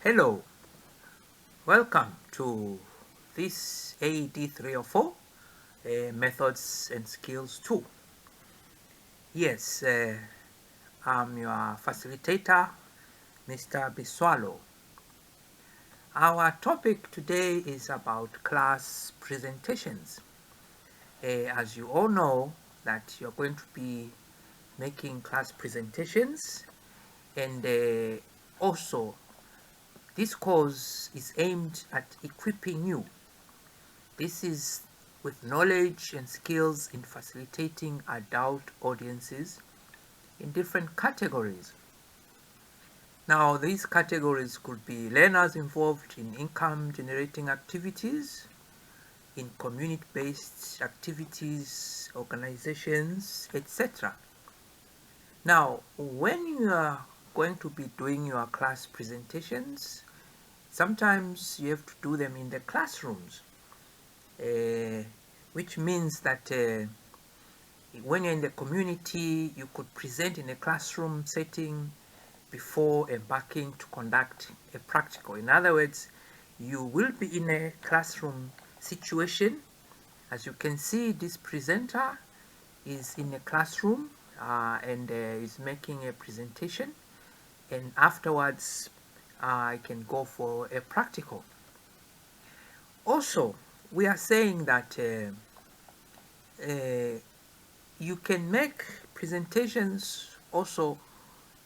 Hello, welcome to this AED 304 Methods and Skills 2. Yes, I'm your facilitator, Mr. Biswalo. Our topic today is about class presentations. As you all know that you're going to be making class presentations, and also this course is aimed at equipping you. This is with knowledge and skills in facilitating adult audiences in different categories. Now, these categories could be learners involved in income-generating activities, in community-based activities, organizations, etc. Now, when you are going to be doing your class presentations, sometimes you have to do them in the classrooms, which means that when you're in the community, you could present in a classroom setting before embarking to conduct a practical. In other words, you will be in a classroom situation. As you can see, this presenter is in a classroom and is making a presentation, and afterwards I can go for a practical. Also, we are saying that you can make presentations also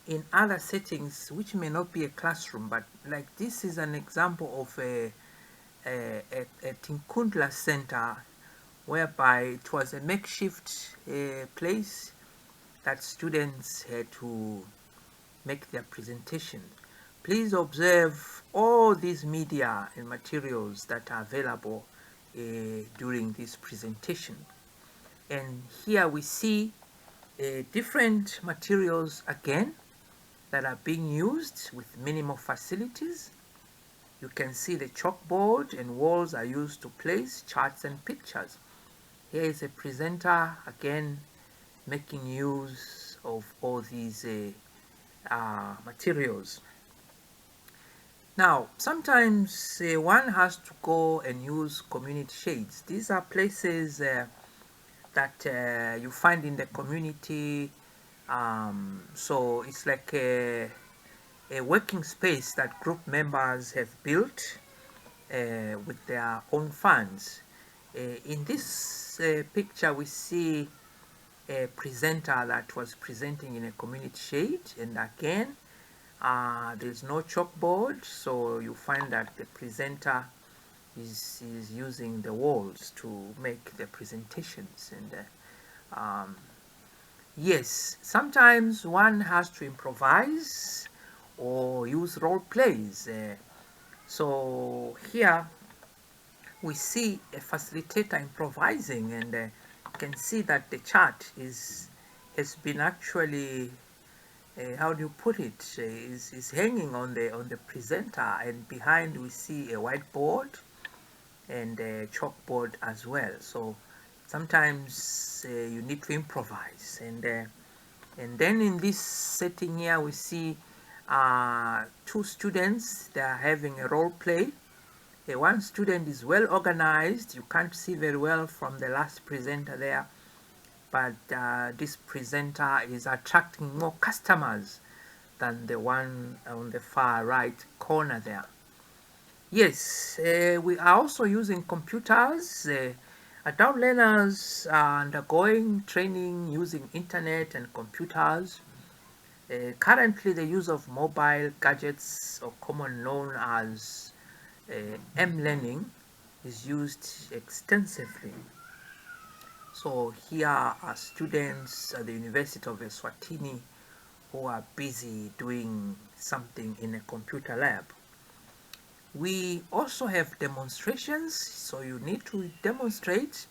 in other settings which may not be a classroom, but like this is an example of a Tinkundla center whereby it was a makeshift place that students had to make their presentation. Please observe all these media and materials that are available during this presentation. And here we see different materials again that are being used with minimal facilities. You can see the chalkboard and walls are used to place charts and pictures. Here is a presenter again making use of all these materials. Now, sometimes one has to go and use community shades. These are places that you find in the community. So it's like a working space that group members have built with their own funds. In this picture, we see a presenter that was presenting in a community shade, and again, there's no chalkboard, so you find that the presenter is using the walls to make the presentations. And yes, sometimes one has to improvise or use role plays. So here we see a facilitator improvising, and you can see that the chart has been actually how do you put it, is hanging on the presenter, and behind we see a whiteboard and a chalkboard as well. So sometimes you need to improvise, and then in this setting here we see two students. They are having a role play. One student is well organized. You can't see very well from the last presenter there, but this presenter is attracting more customers than the one on the far right corner there. Yes, we are also using computers. Adult learners are undergoing training using internet and computers. Currently, the use of mobile gadgets, or commonly known as M-learning, is used extensively. So here are students at the University of Eswatini who are busy doing something in a computer lab. We also have demonstrations, so you need to demonstrate.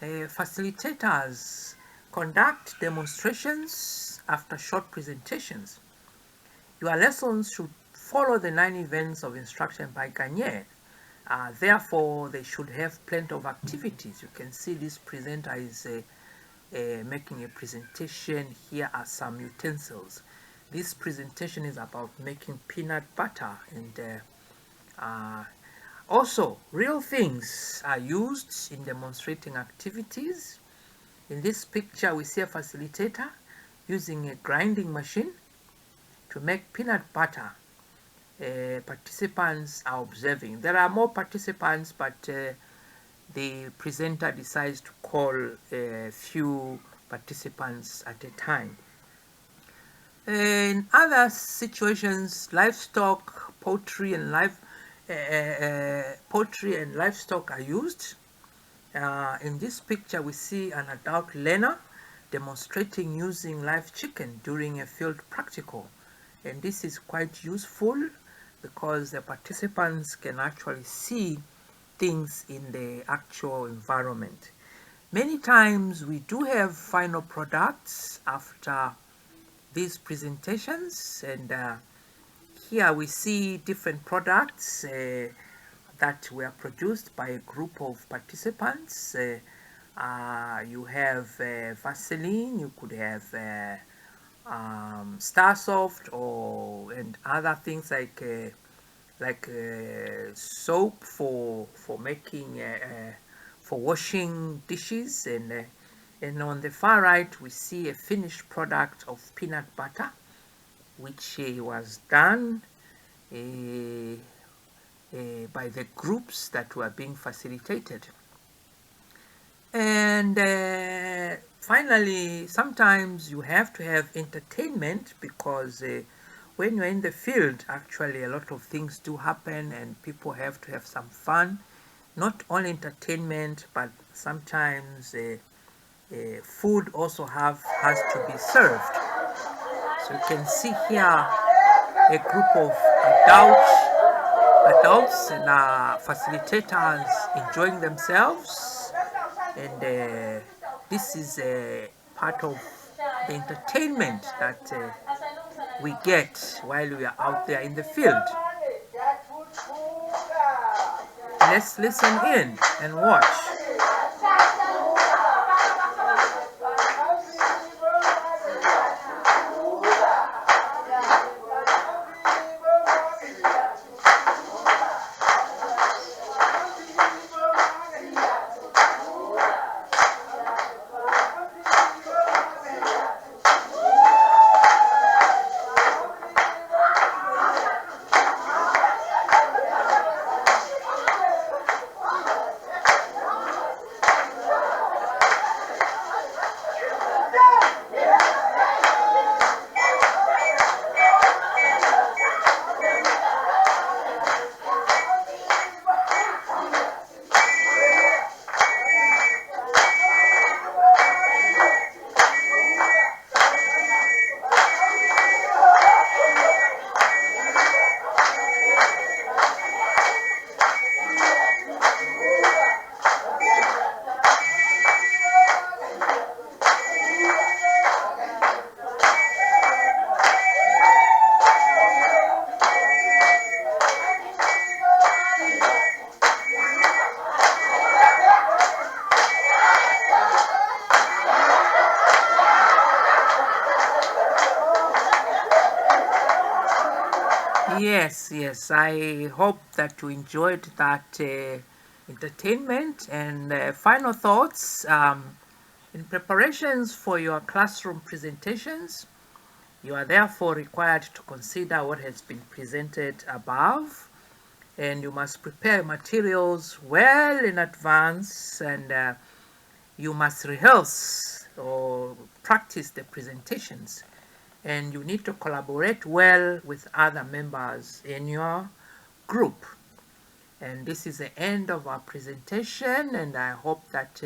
Facilitators conduct demonstrations after short presentations. Your lessons should follow the 9 events of instruction by Garnier. Therefore, they should have plenty of activities. You can see this presenter is making a presentation. Here are some utensils. This presentation is about making peanut butter, and also real things are used in demonstrating activities. In this picture we see a facilitator using a grinding machine to make peanut butter. Participants are observing. There are more participants, but the presenter decides to call a few participants at a time. In other situations, poultry and livestock are used. In this picture, we see an adult learner demonstrating using live chicken during a field practical, and this is quite useful because the participants can actually see things in the actual environment. Many times we do have final products after these presentations, and here we see different products that were produced by a group of participants. You have Vaseline, you could have Starsoft, and other things like soap for making for washing dishes, and on the far right we see a finished product of peanut butter which was done by the groups that were being facilitated. And finally, sometimes you have to have entertainment because when you're in the field, actually a lot of things do happen and people have to have some fun. Not only entertainment, but sometimes food also has to be served. So you can see here a group of adults and facilitators enjoying themselves, and this is part of the entertainment that we get while we are out there in the field. Let's listen in and watch. Yes, I hope that you enjoyed that entertainment. And final thoughts, in preparations for your classroom presentations, you are therefore required to consider what has been presented above, and you must prepare materials well in advance, and you must rehearse or practice the presentations, and you need to collaborate well with other members in your group. And this is the end of our presentation, and I hope that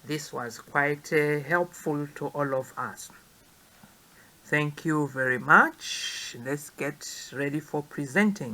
this was quite helpful to all of us. Thank you very much. Let's get ready for presenting.